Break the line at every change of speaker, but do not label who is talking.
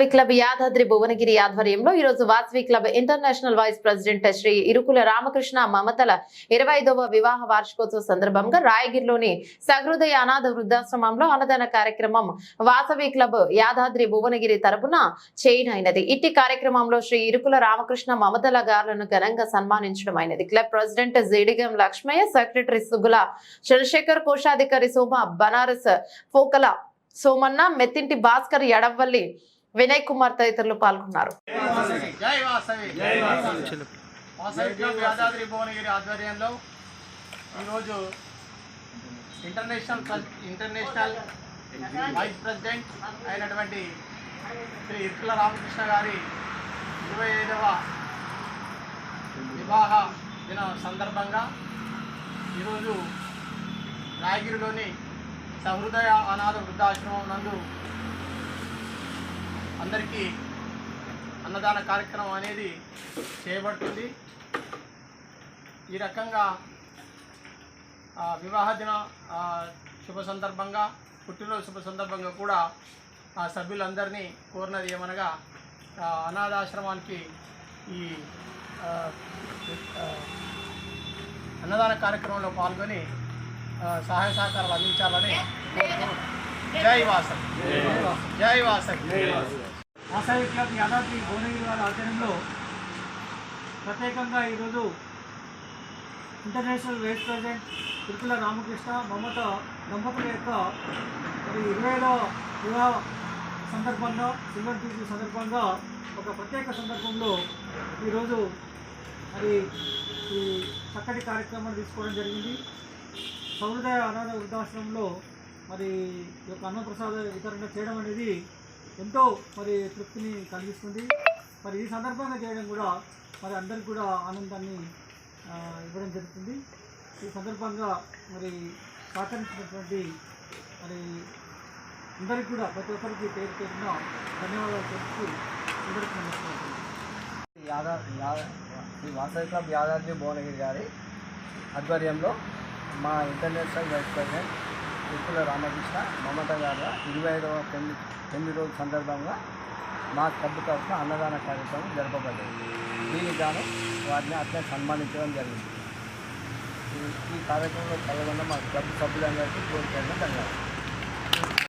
Vasavi club Yadadri Bhuvanagiri ఆధ్వర్యంలో ఈ రోజు Vasavi club international vice president Shri Irukula Ramakrishna మమతల 25వ వివాహ వార్షికోత్సవ సందర్భంగా రాయగిరిలోని సహృదయ అనాథ వృద్ధాశ్రమంలో అన్నదాన కార్యక్రమం వాసవి క్లబ్ యాదాద్రి భువనగిరి తరపున చేయనైనది. ఇట్టి కార్యక్రమంలో శ్రీ ఇరుకుల రామకృష్ణ మమతల గారులను ఘనంగా సన్మానించడం అయినది. Club president Jeedigam Lakshmaiah, secretary Sugula Chandrashekar, కోశాధికారి శోభ, బనారస్ ఫోకల సోమన్న, మెత్తింటి భాస్కర్, ఎడవల్లి వినయ్ కుమార్ తదితరులు పాల్గొన్నారు.
యాదాద్రి భువనగిరి ఆధ్వర్యంలో ఈరోజు ఇంటర్నేషనల్ వైస్ ప్రెసిడెంట్ అయినటువంటి శ్రీ ఇరుకుల రామకృష్ణ గారి 25వ వివాహ దిన సందర్భంగా ఈరోజు రాయగిరిలోని సహృదయ అనాథ వృద్ధాశ్రమం నందు అందరికీ అన్నదాన కార్యక్రమం అనేది చేయబడుతుంది. ఈ రకంగా వివాహ దిన శుభ సందర్భంగా, పుట్టినరోజు శుభ సందర్భంగా కూడా సభ్యులందరినీ కోరినది ఏమనగా అనాథాశ్రమానికి ఈ అన్నదాన కార్యక్రమంలో పాల్గొని సహాయ సహకారాలు అందించాలని జై వాసవి, జై వాసవి. వాసవి క్లబ్ యాదాద్రి భువనగిరి వారి ఆధ్వర్యంలో ప్రత్యేకంగా ఈరోజు ఇంటర్నేషనల్ వైస్ ప్రెసిడెంట్ ఇరుకుల రామకృష్ణ మమత దంపతుల యొక్క 25వ వివాహ సందర్భంగా, సిల్వర్ జూబ్లీ సందర్భంగా ఒక ప్రత్యేక సందర్భంలో ఈరోజు మరి ఈ చక్కటి కార్యక్రమాన్ని తీసుకోవడం జరిగింది. సహృదయ అనాథ వృద్ధాశ్రమంలో మరి ఈ యొక్క అన్నప్రసాద వితరణ చేయడం అనేది ఎంతో మరి తృప్తిని కలిగిస్తుంది. మరి ఈ సందర్భంగా చేయడం కూడా మరి అందరికీ కూడా ఆనందాన్ని ఇవ్వడం జరుగుతుంది. ఈ సందర్భంగా మరి సహకరించినటువంటి మరి అందరికీ కూడా ప్రతి ఒక్కరికి పేరు పేరున ధన్యవాదాలు తెలుపుతూ అందరికీ నమస్కారం.
ఈ వాసవి క్లబ్ యాదాద్రి భువనగిరి గారి ఆధ్వర్యంలో మా ఇంటర్నేషనల్ వైస్ ప్రెసిడెంట్ ఇరుకుల రామకృష్ణ మమత గారు 25వ పెళ్లి రోజు సందర్భంగా మా క్లబ్ తరఫున అన్నదాన కార్యక్రమం జరపబడింది. దీనికి గాను వారిని అట్లే సన్మానించడం జరిగింది. ఈ కార్యక్రమంలో పాల్గొన్న మా క్లబ్ సభ్యులందరికీ కోరికలను ధన్యవాదాలు.